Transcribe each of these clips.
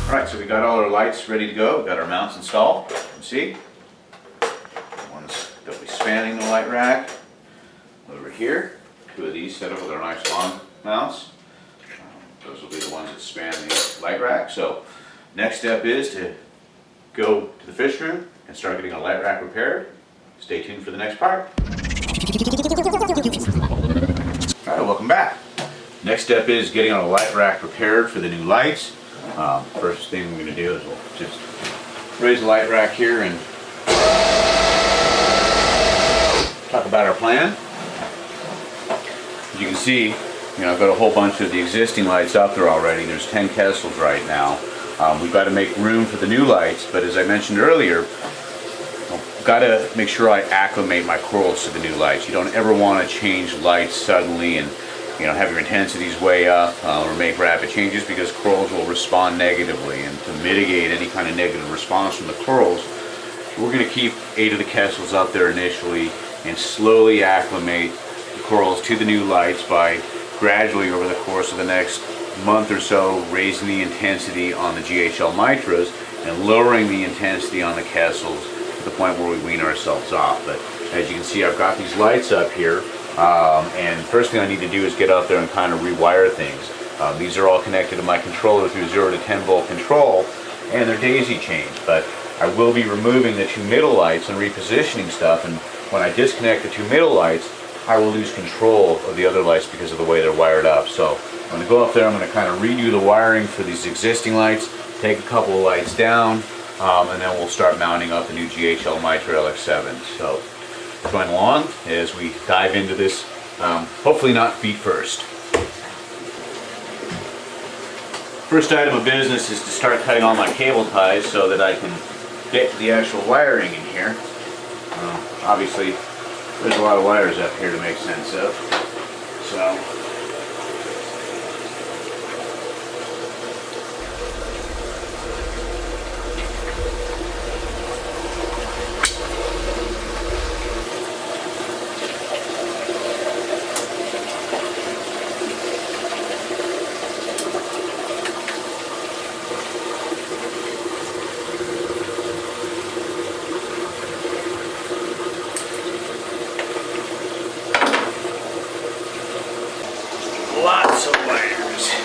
Alright, so we got all our lights ready to go. We've got our mounts installed. You can see. One's that'll be spanning the light rack. Over here, two of these set up with our nice long mounts. Those will be the ones that span the light rack. So next step is to go to the fish room and start getting a light rack repaired. Stay tuned for the next part. Alright, welcome back. Next step is getting our light rack prepared for the new lights. First thing we're going to do is we'll just raise the light rack here and talk about our plan. As you can see, I've got a whole bunch of the existing lights up there already. There's 10 Kessels right now. We've got to make room for the new lights, but as I mentioned earlier, I've got to make sure I acclimate my corals to the new lights. You don't ever want to change lights suddenly and have your intensities way up or make rapid changes, because corals will respond negatively. And to mitigate any kind of negative response from the corals, we're going to keep 8 of the Kessels up there initially and slowly acclimate the corals to the new lights by gradually over the course of the next month or so raising the intensity on the GHL Mitras and lowering the intensity on the Kessels to the point where we wean ourselves off. But as you can see, I've got these lights up here. And first thing I need to do is get out there and kind of rewire things. These are all connected to my controller through 0 to 10 volt control, and they're daisy chained. But I will be removing the 2 middle lights and repositioning stuff, and when I disconnect the 2 middle lights, I will lose control of the other lights because of the way they're wired up. So I'm going to go up there, I'm going to kind of redo the wiring for these existing lights, take a couple of lights down, and then we'll start mounting up the new GHL Mitra LX7. So going along as we dive into this, hopefully not feet first. First item of business is to start cutting all my cable ties so that I can get to the actual wiring in here. Obviously there's a lot of wires up here to make sense of, so lots of wires.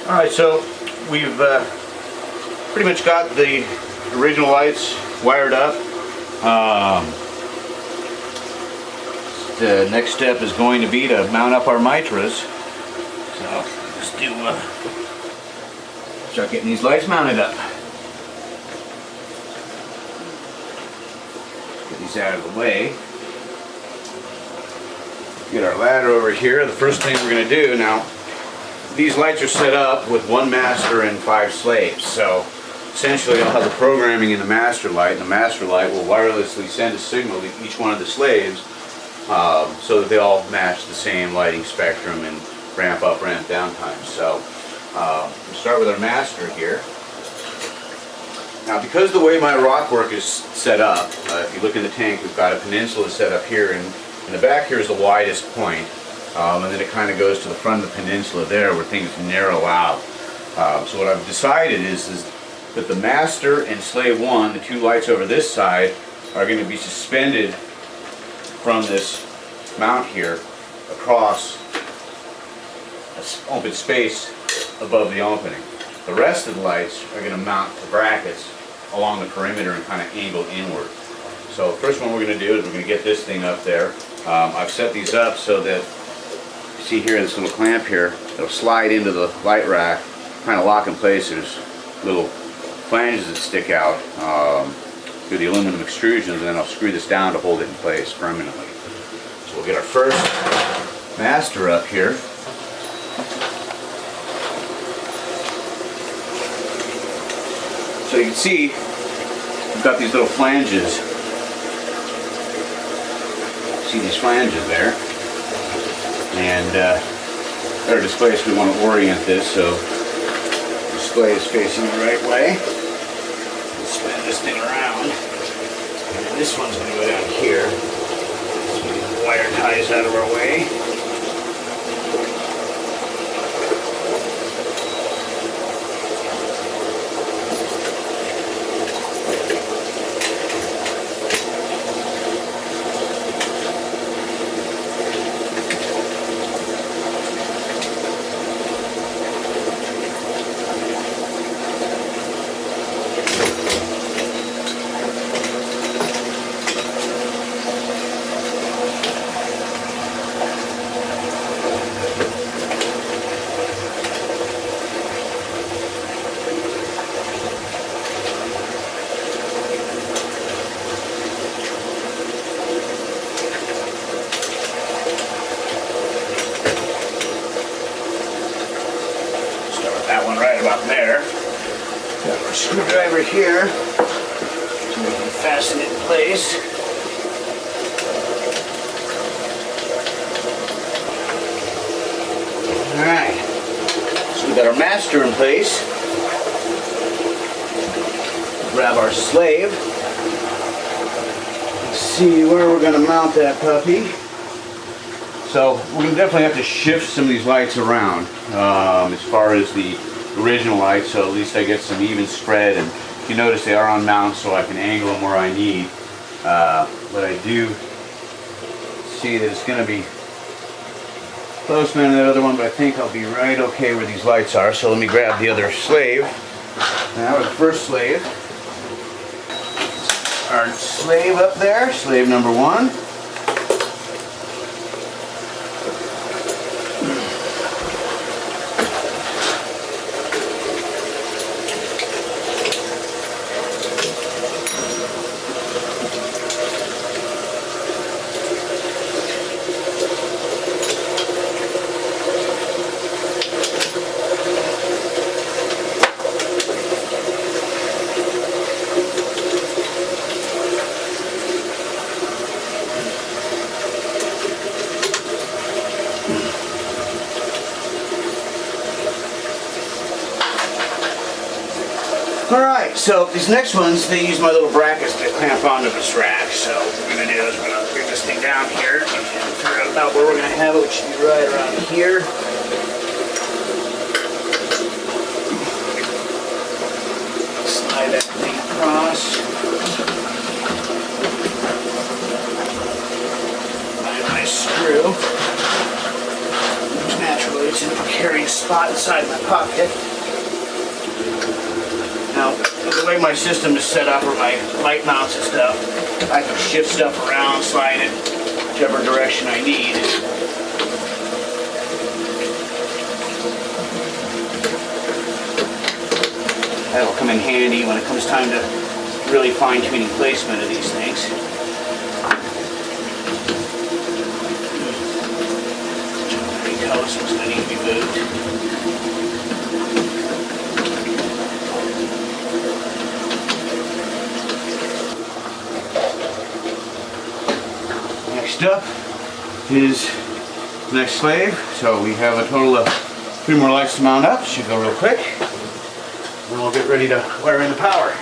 Alright, so we've pretty much got the original lights wired up. The next step is going to be to mount up our Mitras. So let's do start getting these lights mounted up. Get these out of the way. Get our ladder over here. The first thing we're going to do now, these lights are set up with 1 master and 5 slaves. So essentially I'll have the programming in the master light, and the master light will wirelessly send a signal to each one of the slaves so that they all match the same lighting spectrum and ramp up, ramp down time. So we'll start with our master here. Now, because the way my rock work is set up, if you look in the tank, we've got a peninsula set up here, and in the back here is the widest point. And then it kind of goes to the front of the peninsula there where things narrow out. So what I've decided is that the master and slave 1, the 2 lights over this side, are going to be suspended from this mount here across an open space above the opening. The rest of the lights are going to mount to brackets along the perimeter and kind of angle inward. So the first one we're going to do is we're going to get this thing up there. I've set these up so that, you see here this little clamp here, it'll slide into the light rack, kind of lock in place. There's little flanges that stick out through the aluminum extrusions, and then I'll screw this down to hold it in place permanently. So we'll get our first master up here. So you can see we've got these little flanges. See these flanges there? And our display, so we want to orient this so the display is facing the right way. We'll spin this thing around. And this one's going to go down here. So we get the wire ties out of our way. There. Got our screwdriver here so we can fasten it in place. Alright, so we got our master in place. Grab our slave. Let's see where we're going to mount that puppy. So we're going to definitely have to shift some of these lights around as far as the original lights, so at least I get some even spread, and if you notice they are on mount so I can angle them where I need. But I do see that it's going to be close to the other one, but I think I'll be right okay where these lights are. So let me grab the other slave. Now the first slave. Our slave up there, slave number one. Alright, so these next ones, they use my little brackets to clamp onto this rack. So what we're going to do is we're going to bring this thing down here and figure out about where we're going to have it, which should be right around here. Slide that thing across. Find my screw. Which naturally it's in a precarious spot inside my pocket. Now, the way my system is set up, or my light mounts and stuff, I can shift stuff around, slide it whichever direction I need. That'll come in handy when it comes time to really fine-tuning placement of these things. There you go, this one's going to need to be moved. Next up is the next slave. So we have a total of 3 more lights to mount up. Should go real quick. Then we'll get ready to wire in the power.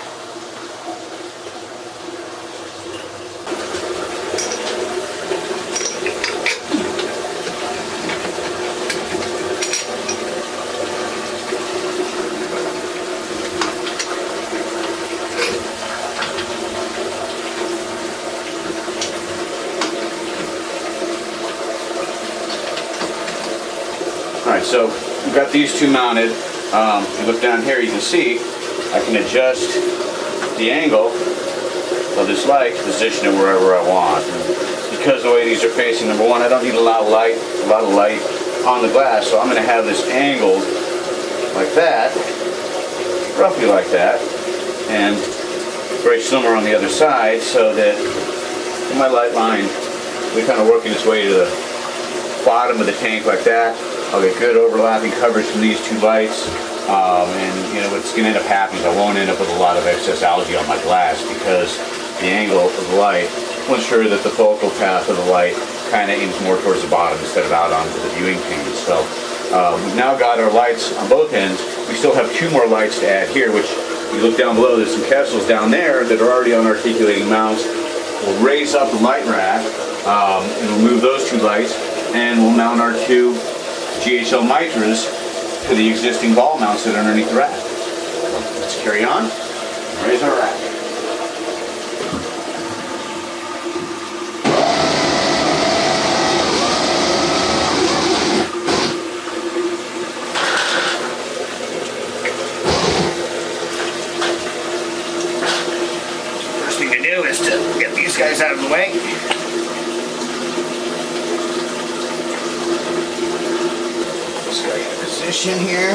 Alright, so we've got these two mounted. You look down here, you can see I can adjust the angle of this light to position it wherever I want. And because the way these are facing, number one, I don't need a lot of light on the glass, so I'm going to have this angled like that, roughly like that, and very similar on the other side, so that my light line will be kind of working its way to the bottom of the tank like that. I'll get good overlapping coverage from these two lights, and you know what's going to end up happening is I won't end up with a lot of excess algae on my glass, because the angle of the light will ensure that the focal path of the light kind of aims more towards the bottom instead of out onto the viewing pane. So we've now got our lights on both ends. We still have two more lights to add here, which you look down below, there's some Kessels down there that are already on articulating mounts. We'll raise up the light rack and remove those two lights, and we'll mount our two GHL Mitras to the existing ball mounts that are underneath the rack. So let's carry on, raise our rack. First thing to do is to get these guys out of the way. Position here.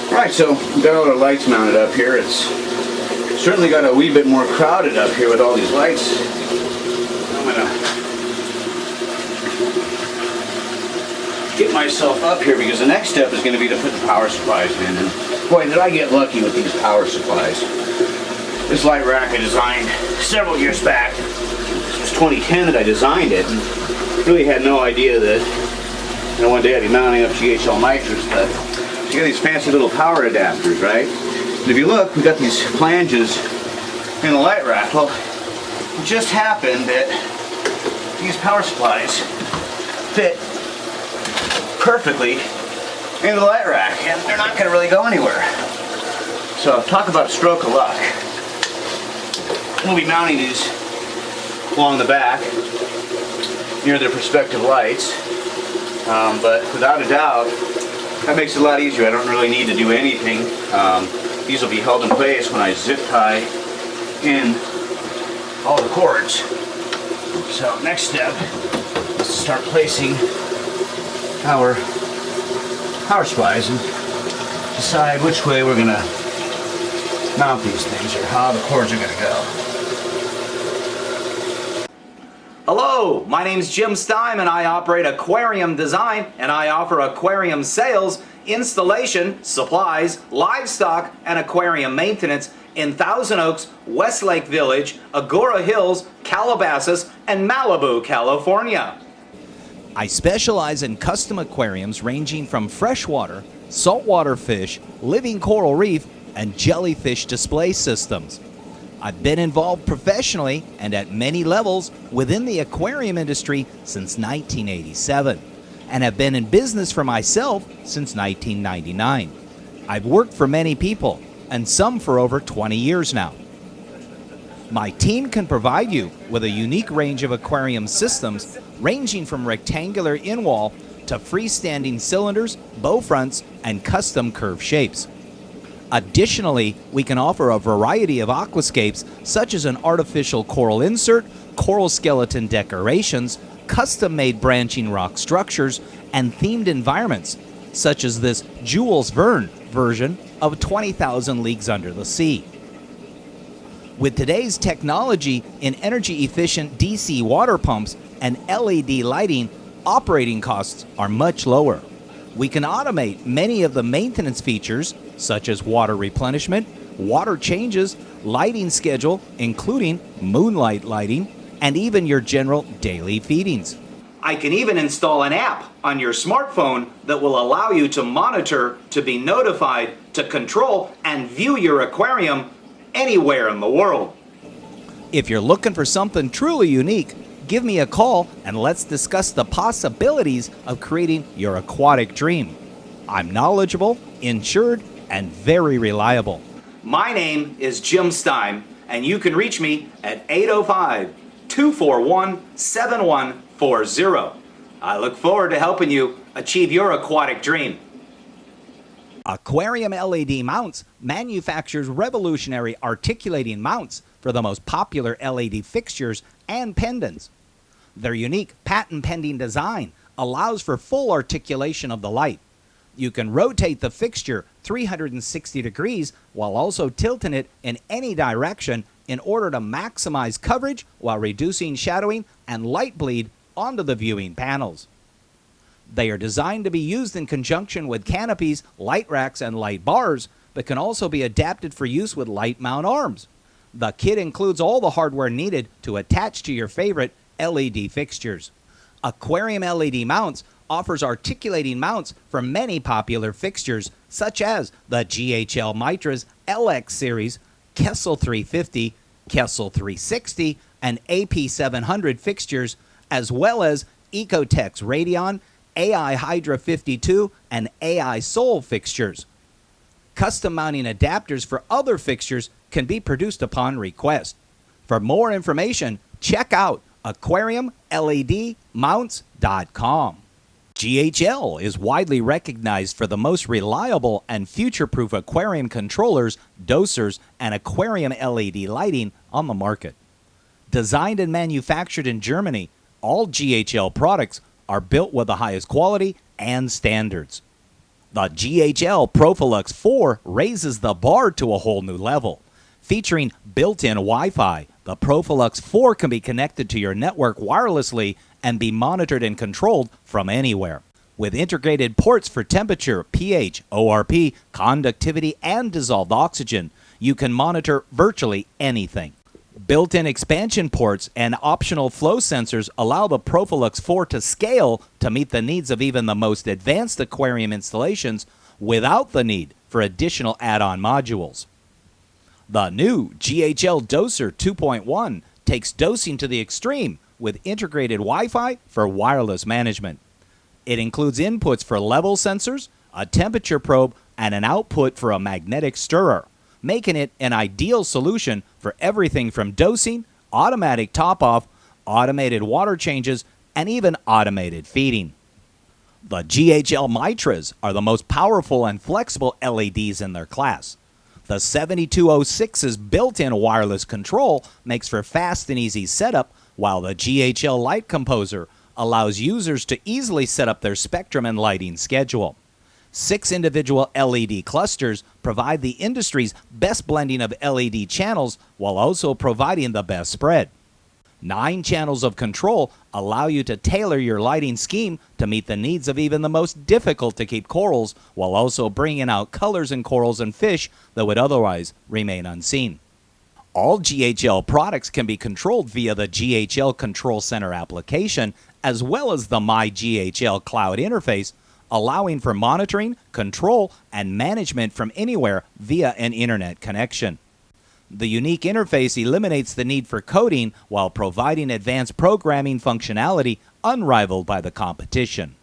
Alright, so we've got all our lights mounted up here. It's certainly got a wee bit more crowded up here with all these lights. I'm gonna get myself up here because the next step is going to be to put the power supplies in. And boy, did I get lucky with these power supplies. This light rack I designed several years back. This was 2010 that I designed it, and really had no idea that one day I'd be mounting up GHL Mitras. But you got these fancy little power adapters, right? And if you look, we got these flanges in the light rack. Well, it just happened that these power supplies fit perfectly into the light rack, and they're not going to really go anywhere. So talk about a stroke of luck. We'll be mounting these along the back near their respective lights, but without a doubt that makes it a lot easier. I don't really need to do anything. These will be held in place when I zip tie in all the cords. So next step is to start placing our power supplies and decide which way we're going to mount these things, or how the cords are going to go. Hello, my name's Jim Stein and I operate Aquarium Design, and I offer aquarium sales, installation, supplies, livestock, and aquarium maintenance in Thousand Oaks, Westlake Village, Agora Hills, Calabasas, and Malibu, California. I specialize in custom aquariums ranging from freshwater, saltwater fish, living coral reef, and jellyfish display systems. I've been involved professionally and at many levels within the aquarium industry since 1987, and have been in business for myself since 1999. I've worked for many people, and some for over 20 years now. My team can provide you with a unique range of aquarium systems ranging from rectangular in-wall to freestanding cylinders, bow fronts, and custom curve shapes. Additionally, we can offer a variety of aquascapes such as an artificial coral insert, coral skeleton decorations, custom-made branching rock structures, and themed environments such as this Jules Verne version of 20,000 Leagues Under the Sea. With today's technology in energy-efficient DC water pumps and LED lighting, operating costs are much lower. We can automate many of the maintenance features, such as water replenishment, water changes, lighting schedule, including moonlight lighting, and even your general daily feedings. I can even install an app on your smartphone that will allow you to monitor, to be notified, to control, and view your aquarium anywhere in the world. If you're looking for something truly unique, give me a call and let's discuss the possibilities of creating your aquatic dream. I'm knowledgeable, insured, and very reliable. My name is Jim Stein, and you can reach me at 805-241-7140. I look forward to helping you achieve your aquatic dream. Aquarium LED Mounts manufactures revolutionary articulating mounts for the most popular LED fixtures and pendants. Their unique patent-pending design allows for full articulation of the light. You can rotate the fixture 360 degrees while also tilting it in any direction in order to maximize coverage while reducing shadowing and light bleed onto the viewing panels. They are designed to be used in conjunction with canopies, light racks, and light bars, but can also be adapted for use with light mount arms. The kit includes all the hardware needed to attach to your favorite LED fixtures. Aquarium LED Mounts offers articulating mounts for many popular fixtures, such as the GHL Mitras LX series, Kessel 350, Kessel 360, and AP700 fixtures, as well as Ecotech's Radion, AI Hydra 52, and AI Soul fixtures. Custom mounting adapters for other fixtures can be produced upon request. For more information, check out aquariumledmounts.com. GHL is widely recognized for the most reliable and future-proof aquarium controllers, dosers, and aquarium LED lighting on the market. Designed and manufactured in Germany, all GHL products are built with the highest quality and standards. The GHL Profilux 4 raises the bar to a whole new level. Featuring built-in Wi-Fi, the Profilux 4 can be connected to your network wirelessly and be monitored and controlled from anywhere. With integrated ports for temperature, pH, ORP, conductivity, and dissolved oxygen, you can monitor virtually anything. Built-in expansion ports and optional flow sensors allow the Profilux 4 to scale to meet the needs of even the most advanced aquarium installations without the need for additional add-on modules. The new GHL Doser 2.1 takes dosing to the extreme with integrated Wi-Fi for wireless management. It includes inputs for level sensors, a temperature probe, and an output for a magnetic stirrer, making it an ideal solution for everything from dosing, automatic top-off, automated water changes, and even automated feeding. The GHL Mitras are the most powerful and flexible LEDs in their class. The 7206's built-in wireless control makes for fast and easy setup, while the GHL Light Composer allows users to easily set up their spectrum and lighting schedule. 6 individual LED clusters provide the industry's best blending of LED channels while also providing the best spread. 9 channels of control allow you to tailor your lighting scheme to meet the needs of even the most difficult to keep corals while also bringing out colors in corals and fish that would otherwise remain unseen. All GHL products can be controlled via the GHL Control Center application as well as the My GHL Cloud interface, allowing for monitoring, control, and management from anywhere via an internet connection. The unique interface eliminates the need for coding while providing advanced programming functionality unrivaled by the competition.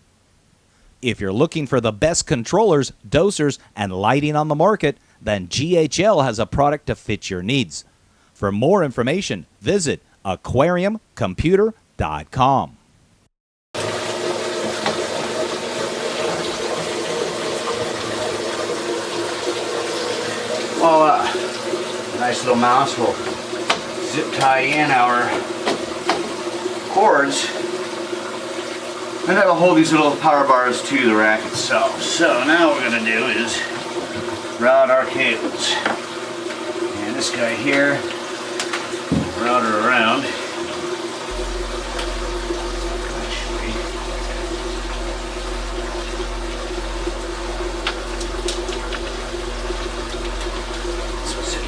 If you're looking for the best controllers, dosers, and lighting on the market, then GHL has a product to fit your needs. For more information, visit aquariumcomputer.com. Voila! Nice little mouse. We'll zip tie in our cords, and that'll hold these little power bars to the rack itself. So now what we're going to do is route our cables. And this guy here, route her around.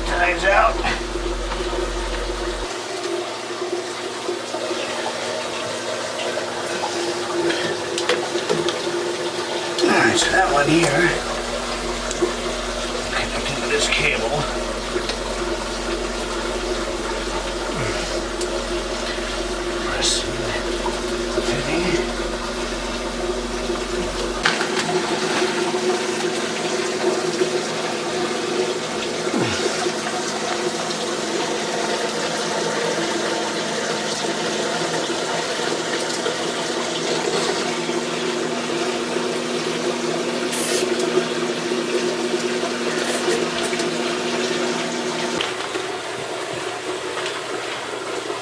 Ties out. Alright, so that one here connecting to this cable. Press fitting.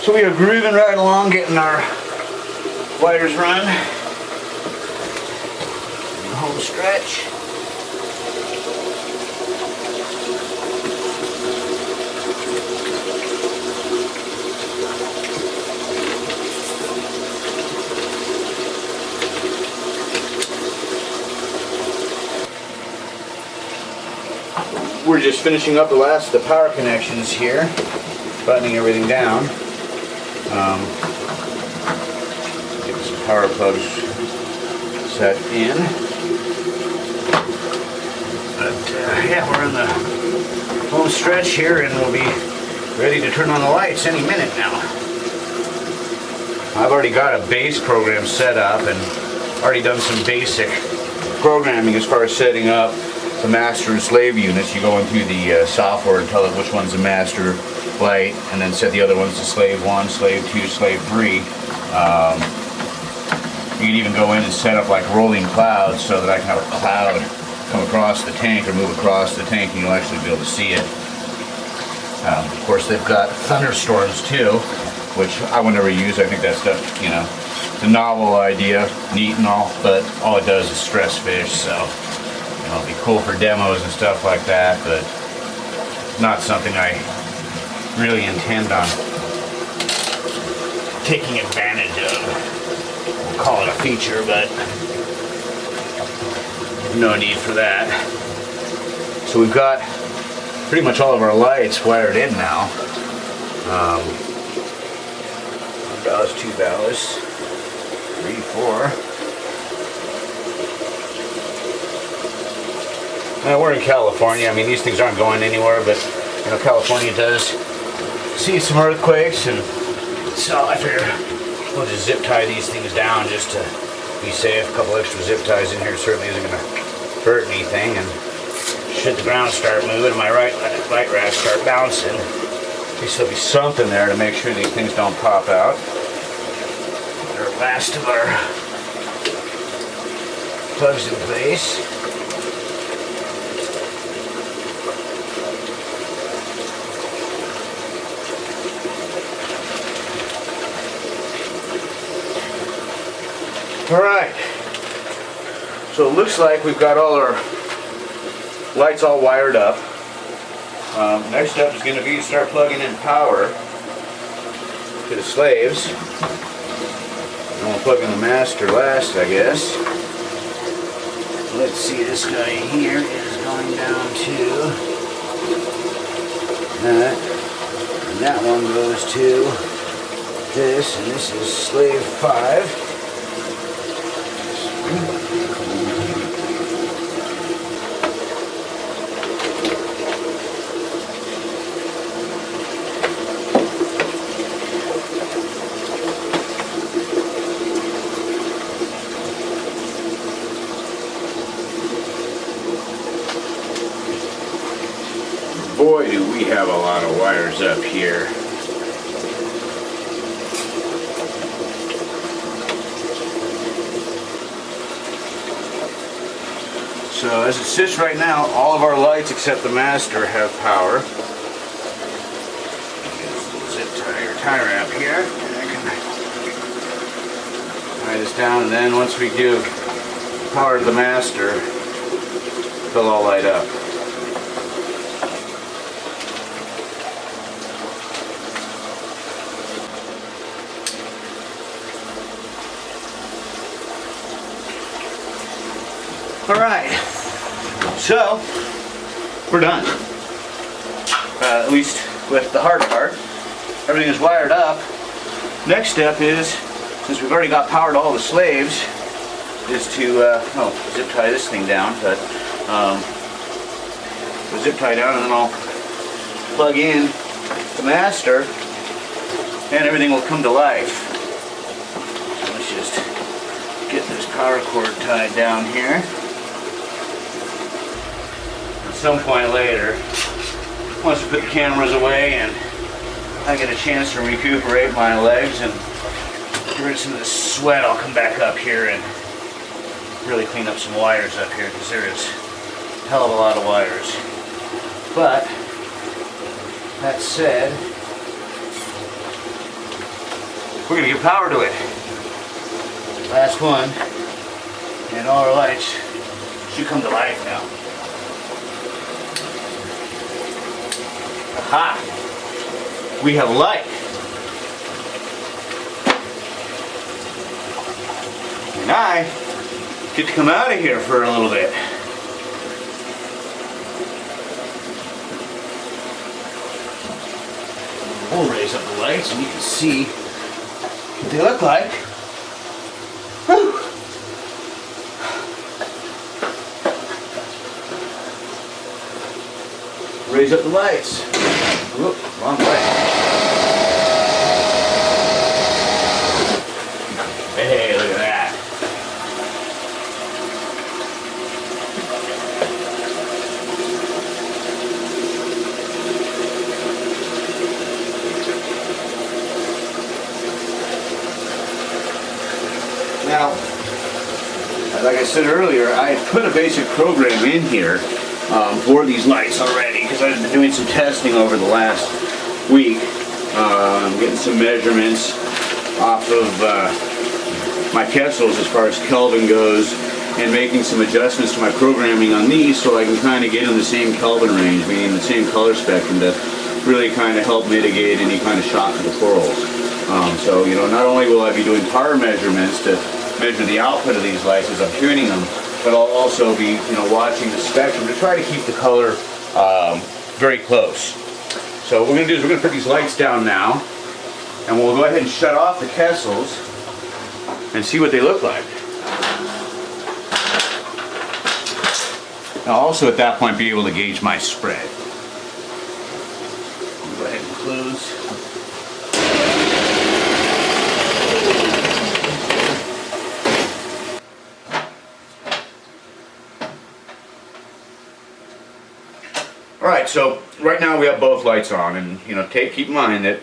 So we are grooving right along, getting our wires run. Home stretch. We're just finishing up the last of the power connections here, buttoning everything down. Get some power plugs set in. But yeah, we're in the home stretch here and we'll be ready to turn on the lights any minute now. I've already got a base program set up and already done some basic programming as far as setting up the master and slave units. You go in through the software and tell it which one's the master light, and then set the other ones to slave 1, slave 2, slave 3. You can even go in and set up like rolling clouds so that I can have a cloud come across the tank or move across the tank and you'll actually be able to see it. Of course, they've got thunderstorms too, which I would never use. I think that's you know, it's a novel idea, neat and all, but all it does is stress fish, so it'll be cool for demos and stuff like that, but not something I really intend on taking advantage of. We'll call it a feature, but no need for that. So we've got pretty much all of our lights wired in now. Ballast, 2 ballasts, 3, 4. We're in California. I mean, these things aren't going anywhere, but you know, California does see some earthquakes, and so I figure we'll just zip tie these things down just to be safe. A couple extra zip ties in here certainly isn't going to hurt anything, and should the ground start moving and my light racks start bouncing, at least there'll be something there to make sure these things don't pop out. Get our last of our plugs in place. Alright, so it looks like we've got all our lights all wired up. Next step is going to be to start plugging in power to the slaves. And we'll plug in the master last, I guess. Let's see, this guy here is going down to that. And that one goes to this, and this is slave 5. Boy, do we have a lot of wires up here. So as it sits right now, all of our lights except the master have power. Zip tie or tie wrap here. And I can tie this down, and then once we give power to the master, they'll all light up. Alright, so we're done. At least with the hard part. Everything is wired up. Next step is, since we've already got power to all the slaves, is to zip tie this thing down, but we'll zip tie down and then I'll plug in the master and everything will come to life. So let's just get this power cord tied down here. At some point later, once we put the cameras away and I get a chance to recuperate my legs and get rid of some of the sweat, I'll come back up here and really clean up some wires up here, because there is a hell of a lot of wires. But that said, we're gonna give power to it. Last one, and all our lights should come to life now. Aha! We have light. And I get to come out of here for a little bit. We'll raise up the lights and you can see what they look like. Whew. Raise up the lights. Whoop, wrong way. Hey, look at that. Now, like I said earlier, I had put a basic program in here for these lights already because I've been doing some testing over the last week. I'm getting some measurements off of my Kessels as far as Kelvin goes and making some adjustments to my programming on these so I can kind of get in the same Kelvin range, meaning the same color spectrum to really kind of help mitigate any kind of shock to the corals. So, you know, not only will I be doing power measurements to measure the output of these lights as I'm tuning them, but I'll also be, you know, watching the spectrum to try to keep the color very close. So what we're going to do is we're going to put these lights down now, and we'll go ahead and shut off the Kessels and see what they look like. I'll also at that point be able to gauge my spread. Go ahead and close. Alright, so right now we have both lights on, and you know, keep in mind that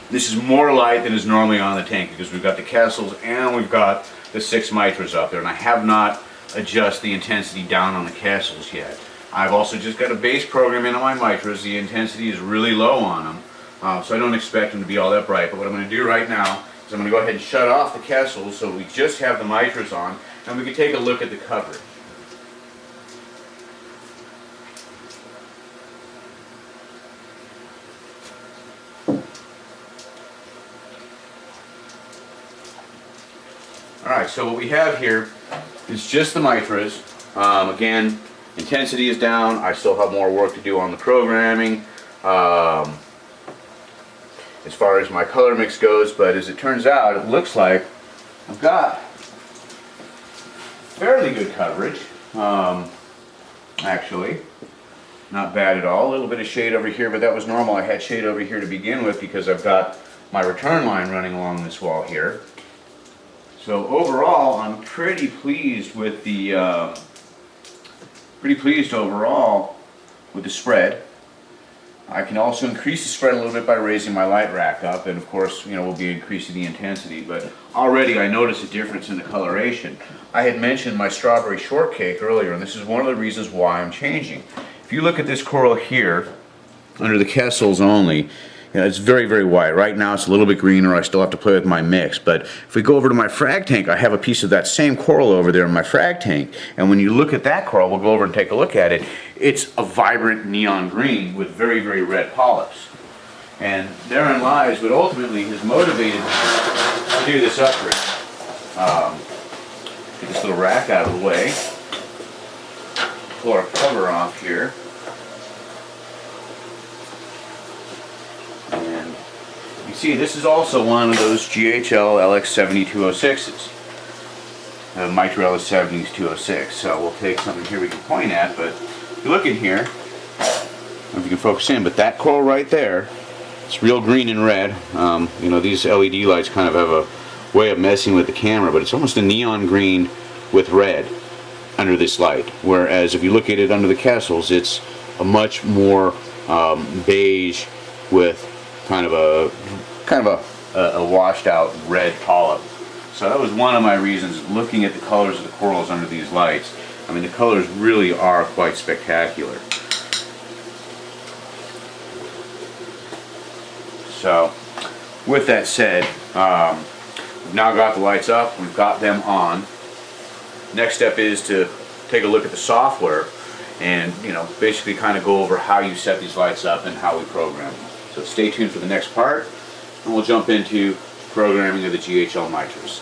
this is more light than is normally on the tank because we've got the Kessels and we've got the 6 Mitras up there, and I have not adjusted the intensity down on the Kessels yet. I've also just got a base program in on my Mitras. The intensity is really low on them, so I don't expect them to be all that bright, but what I'm going to do right now is I'm going to go ahead and shut off the Kessels so we just have the Mitras on, and we can take a look at the coverage. Alright, so what we have here is just the Mitras. Again, intensity is down. I still have more work to do on the programming as far as my color mix goes, but as it turns out, it looks like I've got fairly good coverage. Actually, not bad at all. A little bit of shade over here, but that was normal. I had shade over here to begin with because I've got my return line running along this wall here. So overall, I'm pretty pleased with the overall with the spread. I can also increase the spread a little bit by raising my light rack up, and of course, you know, we'll be increasing the intensity. But already, I notice a difference in the coloration. I had mentioned my strawberry shortcake earlier, and this is one of the reasons why I'm changing. If you look at this coral here, under the Kessels only. You know, it's very, very white. Right now it's a little bit greener. I still have to play with my mix. But if we go over to my frag tank, I have a piece of that same coral over there in my frag tank. And when you look at that coral, we'll go over and take a look at it. It's a vibrant neon green with very, very red polyps. And therein lies what ultimately has motivated me to do this upgrade. Get this little rack out of the way. Pull our cover off here. See, this is also one of those GHL LX7206s. Mitra LX7206. So we'll take something here we can point at, but if you look in here, I don't know if you can focus in, but that coral right there, it's real green and red. You know, these LED lights kind of have a way of messing with the camera, but it's almost a neon green with red under this light. Whereas if you look at it under the Kessels, it's a much more beige with kind of a washed out red polyp. So that was one of my reasons looking at the colors of the corals under these lights. I mean, the colors really are quite spectacular. So with that said, we've now got the lights up, we've got them on. Next step is to take a look at the software and basically kind of go over how you set these lights up and how we program them. So stay tuned for the next part, and we'll jump into programming of the GHL Mitras.